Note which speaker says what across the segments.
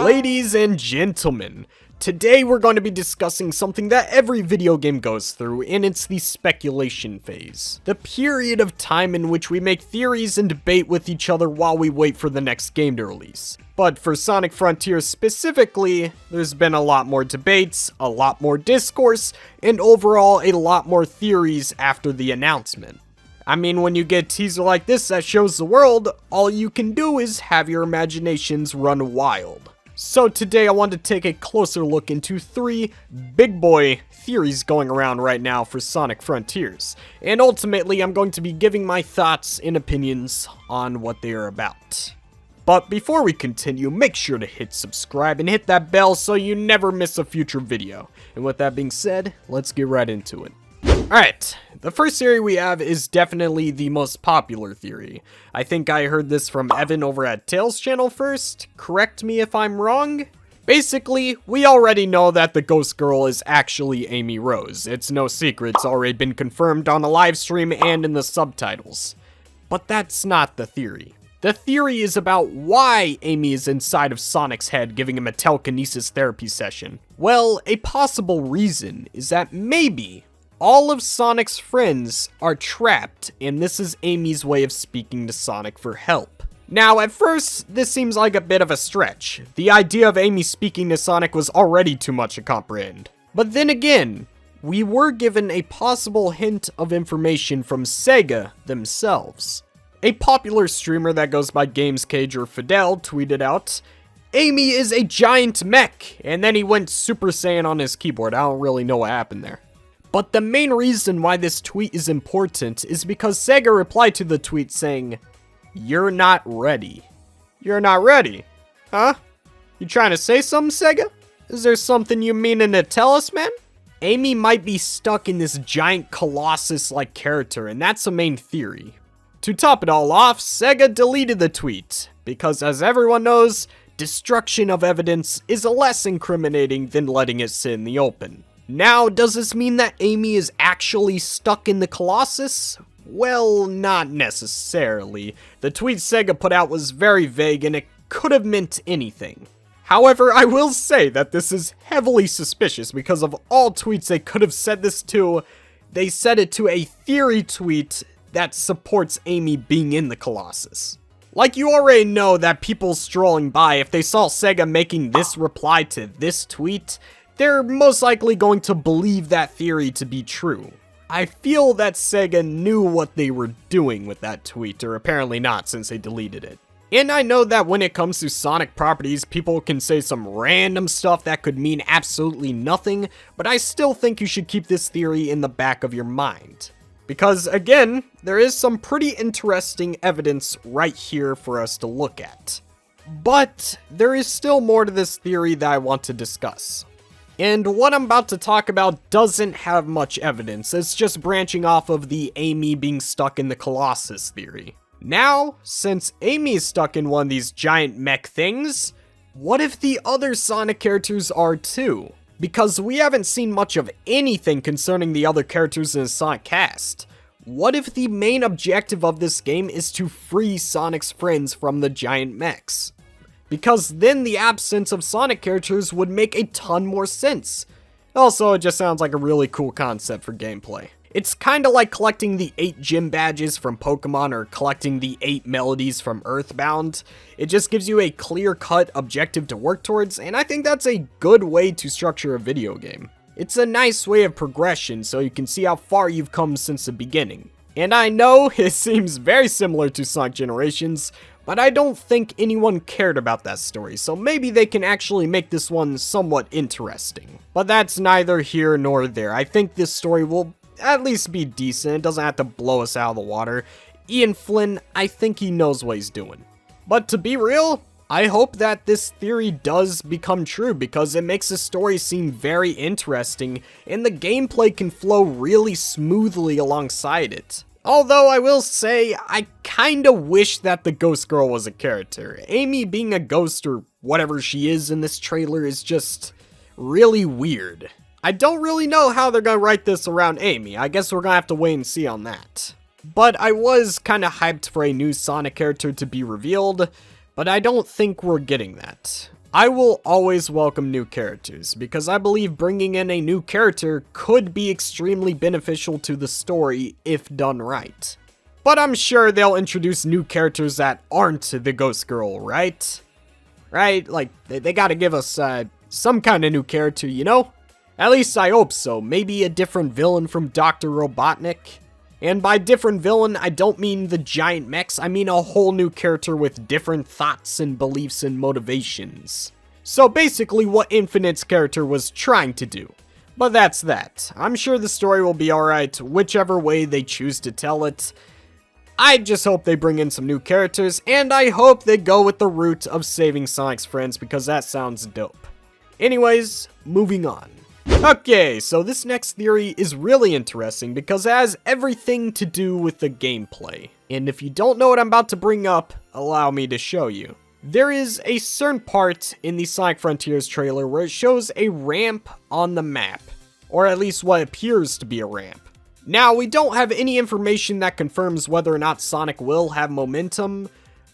Speaker 1: Ladies and gentlemen, today we're going to be discussing something that every video game goes through, and it's the speculation phase. The period of time in which we make theories and debate with each other while we wait for the next game to release. But for Sonic Frontiers specifically, there's been a lot more debates, a lot more discourse, and overall a lot more theories after the announcement. I mean, when you get a teaser like this that shows the world, all you can do is have your imaginations run wild. So today I want to take a closer look into 3 big boy theories going around right now for Sonic Frontiers. And ultimately, I'm going to be giving my thoughts and opinions on what they are about. But before we continue, make sure to hit subscribe and hit that bell so you never miss a future video. And with that being said, let's get right into it. Alright, the first theory we have is definitely the most popular theory. I think I heard this from Evan over at Tails channel first. Correct me if I'm wrong. Basically, we already know that the Ghost Girl is actually Amy Rose. It's no secret, it's already been confirmed on the live stream and in the subtitles. But that's not the theory. The theory is about why Amy is inside of Sonic's head giving him a telekinesis therapy session. Well, a possible reason is that maybe all of Sonic's friends are trapped, and this is Amy's way of speaking to Sonic for help. Now, at first, this seems like a bit of a stretch. The idea of Amy speaking to Sonic was already too much to comprehend. But then again, we were given a possible hint of information from Sega themselves. A popular streamer that goes by GamesCage or Fidel tweeted out, "Amy is a giant mech," and then he went Super Saiyan on his keyboard. I don't really know what happened there. But the main reason why this tweet is important is because Sega replied to the tweet saying, "You're not ready." You're not ready? Huh? You trying to say something, Sega? Is there something you meaning to tell us, man? Amy might be stuck in this giant colossus-like character, and that's the main theory. To top it all off, Sega deleted the tweet, because as everyone knows, destruction of evidence is less incriminating than letting it sit in the open. Now, does this mean that Amy is actually stuck in the Colossus? Well, not necessarily. The tweet Sega put out was very vague and it could have meant anything. However, I will say that this is heavily suspicious because of all tweets they could have said this to, they said it to a theory tweet that supports Amy being in the Colossus. Like, you already know that people strolling by, if they saw Sega making this reply to this tweet, they're most likely going to believe that theory to be true. I feel that Sega knew what they were doing with that tweet, or apparently not since they deleted it. And I know that when it comes to Sonic properties, people can say some random stuff that could mean absolutely nothing, but I still think you should keep this theory in the back of your mind. Because again, there is some pretty interesting evidence right here for us to look at. But there is still more to this theory that I want to discuss. And what I'm about to talk about doesn't have much evidence, it's just branching off of the Amy being stuck in the Colossus theory. Now, since Amy is stuck in one of these giant mech things, what if the other Sonic characters are too? Because we haven't seen much of anything concerning the other characters in the Sonic cast. What if the main objective of this game is to free Sonic's friends from the giant mechs? Because then the absence of Sonic characters would make a ton more sense. Also, it just sounds like a really cool concept for gameplay. It's kinda like collecting the 8 gym badges from Pokemon or collecting the 8 melodies from Earthbound. It just gives you a clear-cut objective to work towards, and I think that's a good way to structure a video game. It's a nice way of progression so you can see how far you've come since the beginning. And I know it seems very similar to Sonic Generations, but I don't think anyone cared about that story, so maybe they can actually make this one somewhat interesting. But that's neither here nor there. I think this story will at least be decent. It doesn't have to blow us out of the water. Ian Flynn, I think he knows what he's doing. But to be real, I hope that this theory does become true because it makes the story seem very interesting and the gameplay can flow really smoothly alongside it. Although I will say, I kinda wish that the Ghost Girl was a character. Amy being a ghost or whatever she is in this trailer is just really weird. I don't really know how they're gonna write this around Amy. I guess we're gonna have to wait and see on that. But I was kinda hyped for a new Sonic character to be revealed, but I don't think we're getting that. I will always welcome new characters, because I believe bringing in a new character could be extremely beneficial to the story if done right. But I'm sure they'll introduce new characters that aren't the Ghost Girl, right? Right? Like, they gotta give us some kind of new character, you know? At least I hope so. Maybe a different villain from Dr. Robotnik. And by different villain, I don't mean the giant mechs, I mean a whole new character with different thoughts and beliefs and motivations. So basically what Infinite's character was trying to do. But that's that. I'm sure the story will be alright, whichever way they choose to tell it. I just hope they bring in some new characters, and I hope they go with the route of saving Sonic's friends, because that sounds dope. Anyways, moving on. Okay, so this next theory is really interesting because it has everything to do with the gameplay. And if you don't know what I'm about to bring up, allow me to show you. There is a certain part in the Sonic Frontiers trailer where it shows a ramp on the map, or at least what appears to be a ramp. Now, we don't have any information that confirms whether or not Sonic will have momentum,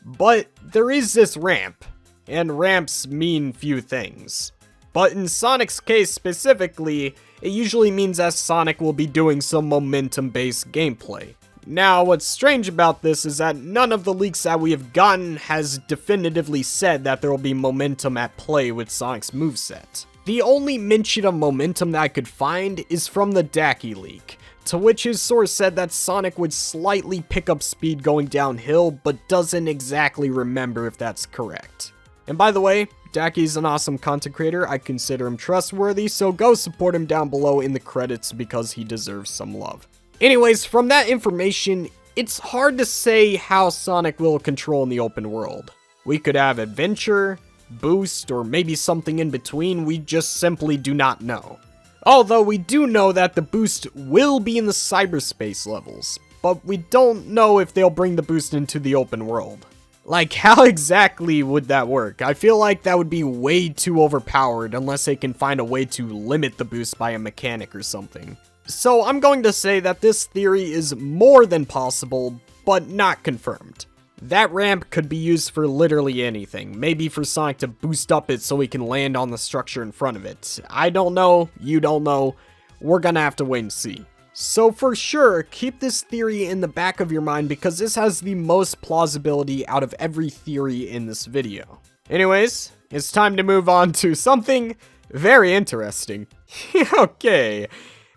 Speaker 1: but there is this ramp, and ramps mean few things. But in Sonic's case specifically, it usually means that Sonic will be doing some momentum-based gameplay. Now, what's strange about this is that none of the leaks that we have gotten has definitively said that there will be momentum at play with Sonic's moveset. The only mention of momentum that I could find is from the Dacky leak, to which his source said that Sonic would slightly pick up speed going downhill, but doesn't exactly remember if that's correct. And by the way, Dacky's an awesome content creator, I consider him trustworthy, so go support him down below in the credits because he deserves some love. Anyways, from that information, it's hard to say how Sonic will control in the open world. We could have adventure, boost, or maybe something in between, we just simply do not know. Although we do know that the boost will be in the cyberspace levels, but we don't know if they'll bring the boost into the open world. Like, how exactly would that work? I feel like that would be way too overpowered unless they can find a way to limit the boost by a mechanic or something. So I'm going to say that this theory is more than possible, but not confirmed. That ramp could be used for literally anything. Maybe for Sonic to boost up it so he can land on the structure in front of it. I don't know, you don't know, we're gonna have to wait and see. So for sure, keep this theory in the back of your mind because this has the most plausibility out of every theory in this video. Anyways, it's time to move on to something very interesting. Okay,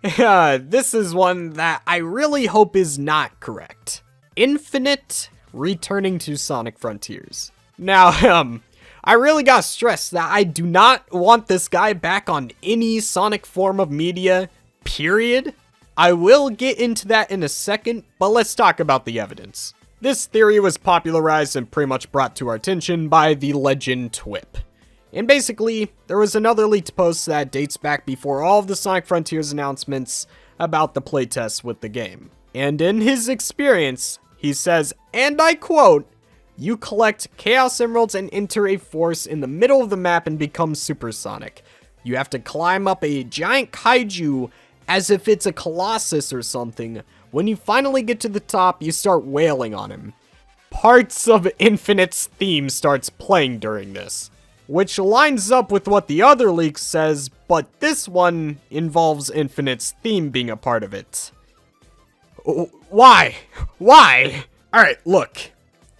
Speaker 1: this is one that I really hope is not correct. Infinite returning to Sonic Frontiers. Now, I really got stressed that I do not want this guy back on any Sonic form of media, period. I will get into that in a second, but let's talk about the evidence. This theory was popularized and pretty much brought to our attention by the legend Twip. And basically, there was another leaked post that dates back before all of the Sonic Frontiers announcements about the playtests with the game. And in his experience, he says, and I quote, "You collect Chaos Emeralds and enter a force in the middle of the map and become supersonic. You have to climb up a giant kaiju as if it's a colossus or something. When you finally get to the top, you start wailing on him. Parts of Infinite's theme starts playing during this." Which lines up with what the other leak says, but this one involves Infinite's theme being a part of it. Why? Why? Alright, look.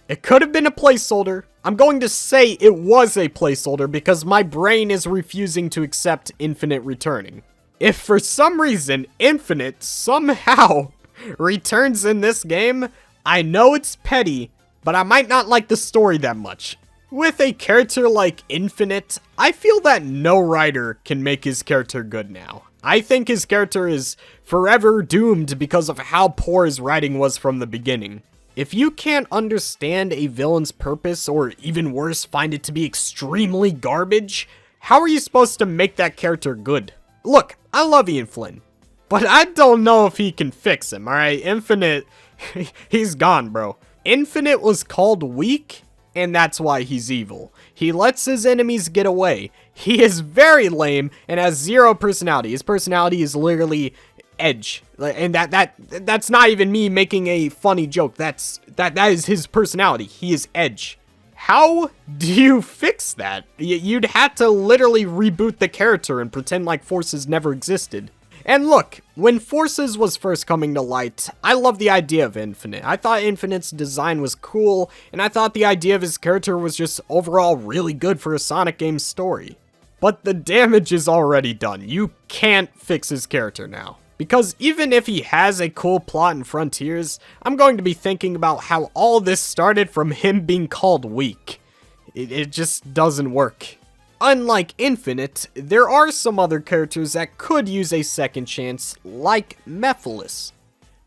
Speaker 1: It could have been a placeholder. I'm going to say it was a placeholder because my brain is refusing to accept Infinite returning. If for some reason Infinite somehow returns in this game, I know it's petty, but I might not like the story that much. With a character like Infinite, I feel that no writer can make his character good now. I think his character is forever doomed because of how poor his writing was from the beginning. If you can't understand a villain's purpose, or even worse, find it to be extremely garbage, how are you supposed to make that character good? Look, I love Ian Flynn, but I don't know if he can fix him, alright? Infinite, he's gone, bro. Infinite was called weak, and that's why he's evil. He lets his enemies get away. He is very lame and has zero personality. His personality is literally edge. And that's not even me making a funny joke. That is his personality. He is edge. How do you fix that? You'd have to literally reboot the character and pretend like Forces never existed. And look, when Forces was first coming to light, I loved the idea of Infinite. I thought Infinite's design was cool, and I thought the idea of his character was just overall really good for a Sonic game story. But the damage is already done. You can't fix his character now. Because even if he has a cool plot in Frontiers, I'm going to be thinking about how all this started from him being called weak. It just doesn't work. Unlike Infinite, there are some other characters that could use a second chance, like Mephiles.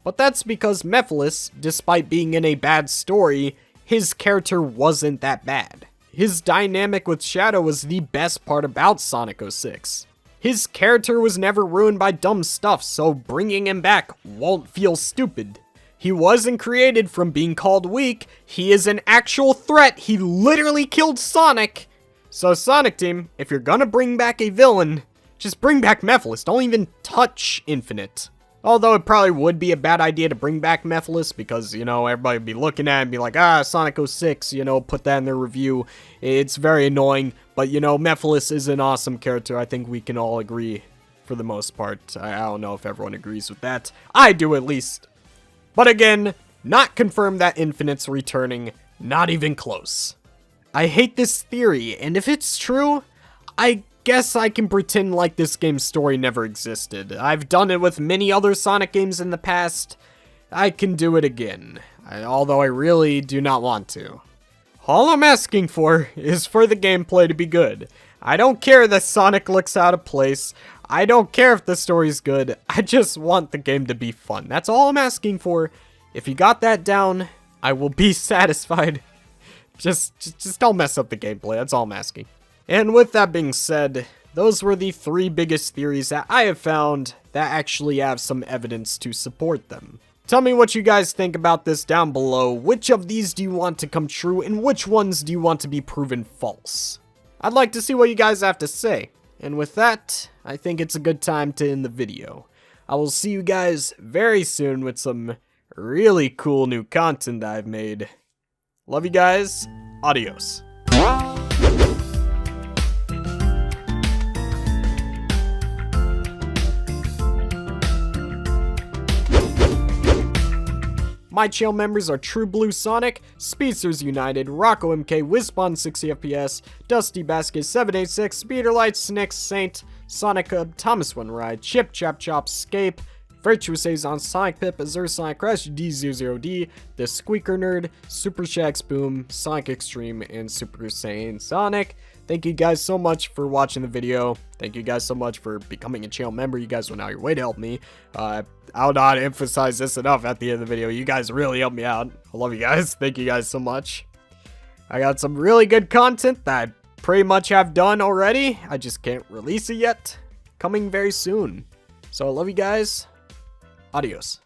Speaker 1: But that's because Mephiles, despite being in a bad story, his character wasn't that bad. His dynamic with Shadow was the best part about Sonic 06. His character was never ruined by dumb stuff, so bringing him back won't feel stupid. He wasn't created from being called weak, he is an actual threat, he literally killed Sonic! So Sonic Team, if you're gonna bring back a villain, just bring back Mephiles, don't even touch Infinite. Although it probably would be a bad idea to bring back Mephiles because, you know, everybody would be looking at it and be like, Sonic 06, you know, put that in their review. It's very annoying, but, you know, Mephiles is an awesome character. I think we can all agree for the most part. I don't know if everyone agrees with that. I do at least. But again, not confirmed that Infinite's returning, not even close. I hate this theory, and if it's true, I guess I can pretend like this game's story never existed. I've done it with many other Sonic games in the past. I can do it again, although I really do not want to. All I'm asking for is for the gameplay to be good. I don't care that Sonic looks out of place. I don't care if the story's good. I just want the game to be fun. That's all I'm asking for. If you got that down, I will be satisfied. Just don't mess up the gameplay, that's all I'm asking. And with that being said, those were the 3 biggest theories that I have found that actually have some evidence to support them. Tell me what you guys think about this down below. Which of these do you want to come true, and which ones do you want to be proven false? I'd like to see what you guys have to say. And with that, I think it's a good time to end the video. I will see you guys very soon with some really cool new content that I've made. Love you guys. Adios. My channel members are True Blue Sonic, Speedsters United, Rocco MK, Wispon 60fps, Dusty Basket 786, Speederlight, Snix, Saint, Sonic Hub, Thomas One Ride, Chip Chap Chop, Scape, Virtuous Azon, Sonic Pip, Azure Sonic Crash, D00D, The Squeaker Nerd, Super Shax Boom, Sonic Extreme, and Super Saiyan Sonic. Thank you guys so much for watching the video. Thank you guys so much for becoming a channel member. You guys went out your way to help me. I'll not emphasize this enough at the end of the video. You guys really helped me out. I love you guys. Thank you guys so much. I got some really good content that I pretty much have done already. I just can't release it yet. Coming very soon. So I love you guys. Adios.